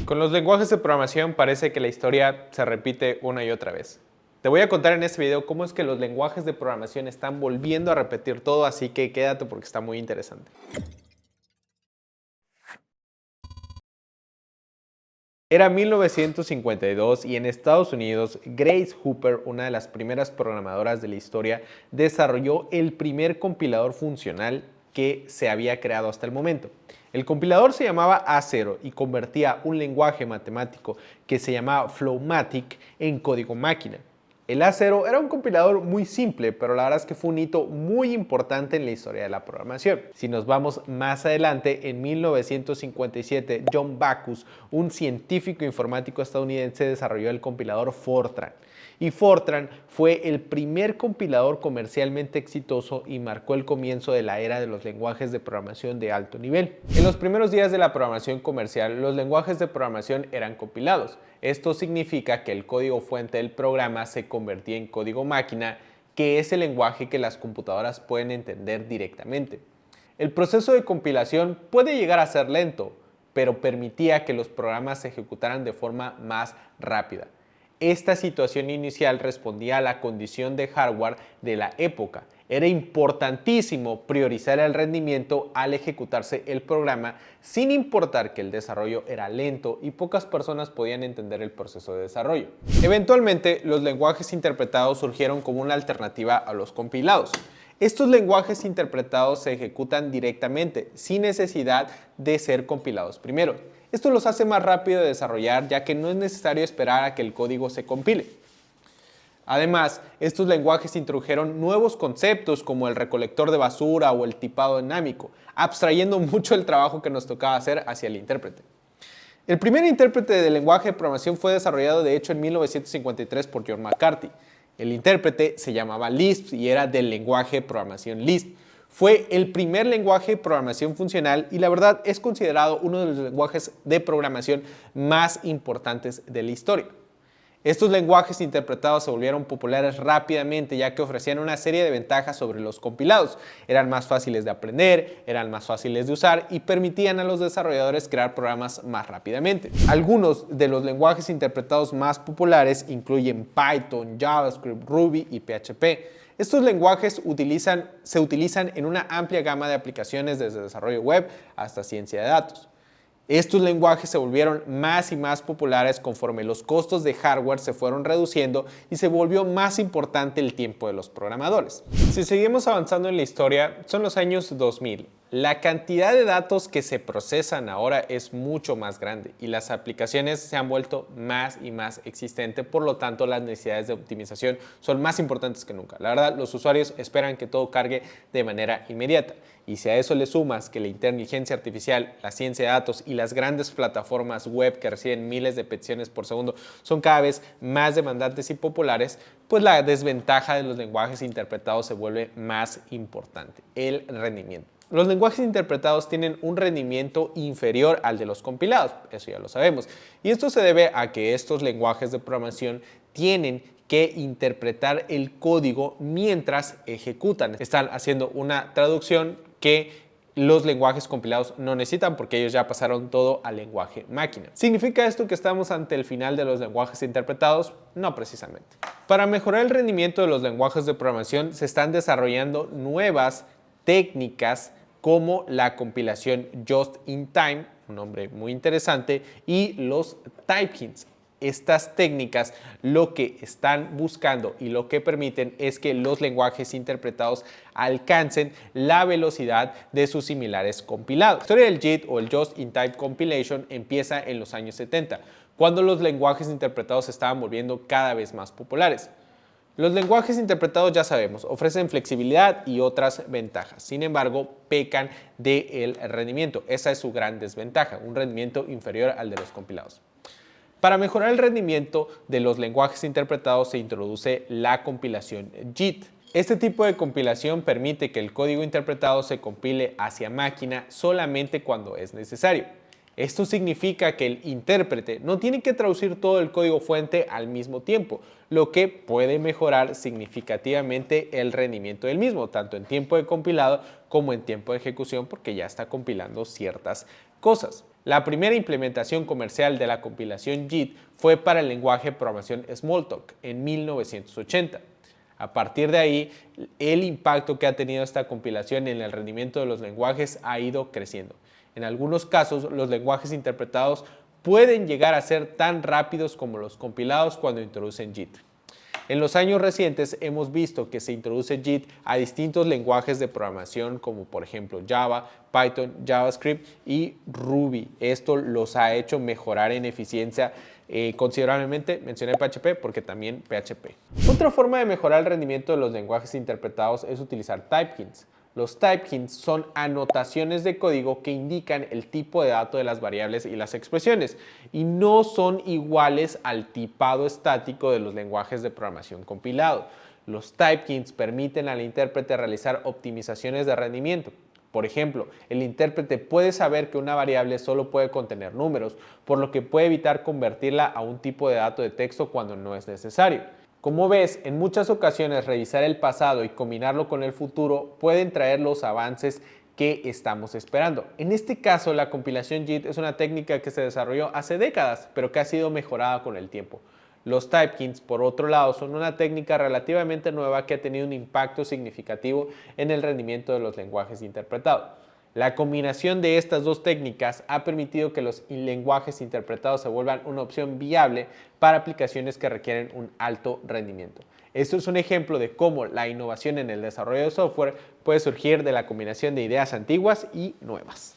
Con los lenguajes de programación parece que la historia se repite una y otra vez. Te voy a contar en este video cómo es que los lenguajes de programación están volviendo a repetir todo, así que quédate porque está muy interesante. Era 1952 y en Estados Unidos, Grace Hopper, una de las primeras programadoras de la historia, desarrolló el primer compilador funcional que se había creado hasta el momento. El compilador se llamaba A0 y convertía un lenguaje matemático que se llamaba Flowmatic en código máquina. El A0 era un compilador muy simple, pero la verdad es que fue un hito muy importante en la historia de la programación. Si nos vamos más adelante, en 1957, John Backus, un científico informático estadounidense, desarrolló el compilador Fortran. Y Fortran fue el primer compilador comercialmente exitoso y marcó el comienzo de la era de los lenguajes de programación de alto nivel. En los primeros días de la programación comercial, los lenguajes de programación eran compilados. Esto significa que el código fuente del programa se convertía en código máquina, que es el lenguaje que las computadoras pueden entender directamente. El proceso de compilación puede llegar a ser lento, pero permitía que los programas se ejecutaran de forma más rápida. Esta situación inicial respondía a la condición de hardware de la época. Era importantísimo priorizar el rendimiento al ejecutarse el programa, sin importar que el desarrollo era lento y pocas personas podían entender el proceso de desarrollo. Eventualmente, los lenguajes interpretados surgieron como una alternativa a los compilados. Estos lenguajes interpretados se ejecutan directamente, sin necesidad de ser compilados primero. Esto los hace más rápido de desarrollar, ya que no es necesario esperar a que el código se compile. Además, estos lenguajes introdujeron nuevos conceptos como el recolector de basura o el tipado dinámico, abstrayendo mucho el trabajo que nos tocaba hacer hacia el intérprete. El primer intérprete de lenguaje de programación fue desarrollado de hecho en 1953 por John McCarthy. El intérprete se llamaba Lisp y era del lenguaje de programación Lisp. Fue el primer lenguaje de programación funcional y la verdad es considerado uno de los lenguajes de programación más importantes de la historia. Estos lenguajes interpretados se volvieron populares rápidamente ya que ofrecían una serie de ventajas sobre los compilados. Eran más fáciles de aprender, eran más fáciles de usar y permitían a los desarrolladores crear programas más rápidamente. Algunos de los lenguajes interpretados más populares incluyen Python, JavaScript, Ruby y PHP. Estos lenguajes se utilizan en una amplia gama de aplicaciones desde desarrollo web hasta ciencia de datos. Estos lenguajes se volvieron más y más populares conforme los costos de hardware se fueron reduciendo y se volvió más importante el tiempo de los programadores. Si seguimos avanzando en la historia, son los años 2000. La cantidad de datos que se procesan ahora es mucho más grande y las aplicaciones se han vuelto más y más existentes, por lo tanto las necesidades de optimización son más importantes que nunca. La verdad, los usuarios esperan que todo cargue de manera inmediata y si a eso le sumas que la inteligencia artificial, la ciencia de datos y las grandes plataformas web que reciben miles de peticiones por segundo son cada vez más demandantes y populares, pues la desventaja de los lenguajes interpretados se vuelve más importante, el rendimiento. Los lenguajes interpretados tienen un rendimiento inferior al de los compilados, eso ya lo sabemos, y esto se debe a que estos lenguajes de programación tienen que interpretar el código mientras ejecutan. Están haciendo una traducción que los lenguajes compilados no necesitan porque ellos ya pasaron todo al lenguaje máquina. ¿Significa esto que estamos ante el final de los lenguajes interpretados? No precisamente. Para mejorar el rendimiento de los lenguajes de programación se están desarrollando nuevas técnicas como la compilación Just in Time, un nombre muy interesante, y los type hints. Estas técnicas lo que están buscando y lo que permiten es que los lenguajes interpretados alcancen la velocidad de sus similares compilados. La historia del JIT o el Just in Time Compilation empieza en los años 70, cuando los lenguajes interpretados se estaban volviendo cada vez más populares. Los lenguajes interpretados, ya sabemos, ofrecen flexibilidad y otras ventajas. Sin embargo, pecan del rendimiento. Esa es su gran desventaja, un rendimiento inferior al de los compilados. Para mejorar el rendimiento de los lenguajes interpretados se introduce la compilación JIT. Este tipo de compilación permite que el código interpretado se compile hacia máquina solamente cuando es necesario. Esto significa que el intérprete no tiene que traducir todo el código fuente al mismo tiempo, lo que puede mejorar significativamente el rendimiento del mismo, tanto en tiempo de compilado como en tiempo de ejecución, porque ya está compilando ciertas cosas. La primera implementación comercial de la compilación JIT fue para el lenguaje de programación Smalltalk en 1980. A partir de ahí, el impacto que ha tenido esta compilación en el rendimiento de los lenguajes ha ido creciendo. En algunos casos, los lenguajes interpretados pueden llegar a ser tan rápidos como los compilados cuando introducen JIT. En los años recientes hemos visto que se introduce JIT a distintos lenguajes de programación como por ejemplo Java, Python, JavaScript y Ruby. Esto los ha hecho mejorar en eficiencia considerablemente. Mencioné PHP porque también PHP. Otra forma de mejorar el rendimiento de los lenguajes interpretados es utilizar type hints. Los type hints son anotaciones de código que indican el tipo de dato de las variables y las expresiones y no son iguales al tipado estático de los lenguajes de programación compilado. Los type hints permiten al intérprete realizar optimizaciones de rendimiento. Por ejemplo, el intérprete puede saber que una variable solo puede contener números, por lo que puede evitar convertirla a un tipo de dato de texto cuando no es necesario. Como ves, en muchas ocasiones revisar el pasado y combinarlo con el futuro pueden traer los avances que estamos esperando. En este caso, la compilación JIT es una técnica que se desarrolló hace décadas, pero que ha sido mejorada con el tiempo. Los type hints, por otro lado, son una técnica relativamente nueva que ha tenido un impacto significativo en el rendimiento de los lenguajes interpretados. La combinación de estas dos técnicas ha permitido que los lenguajes interpretados se vuelvan una opción viable para aplicaciones que requieren un alto rendimiento. Esto es un ejemplo de cómo la innovación en el desarrollo de software puede surgir de la combinación de ideas antiguas y nuevas.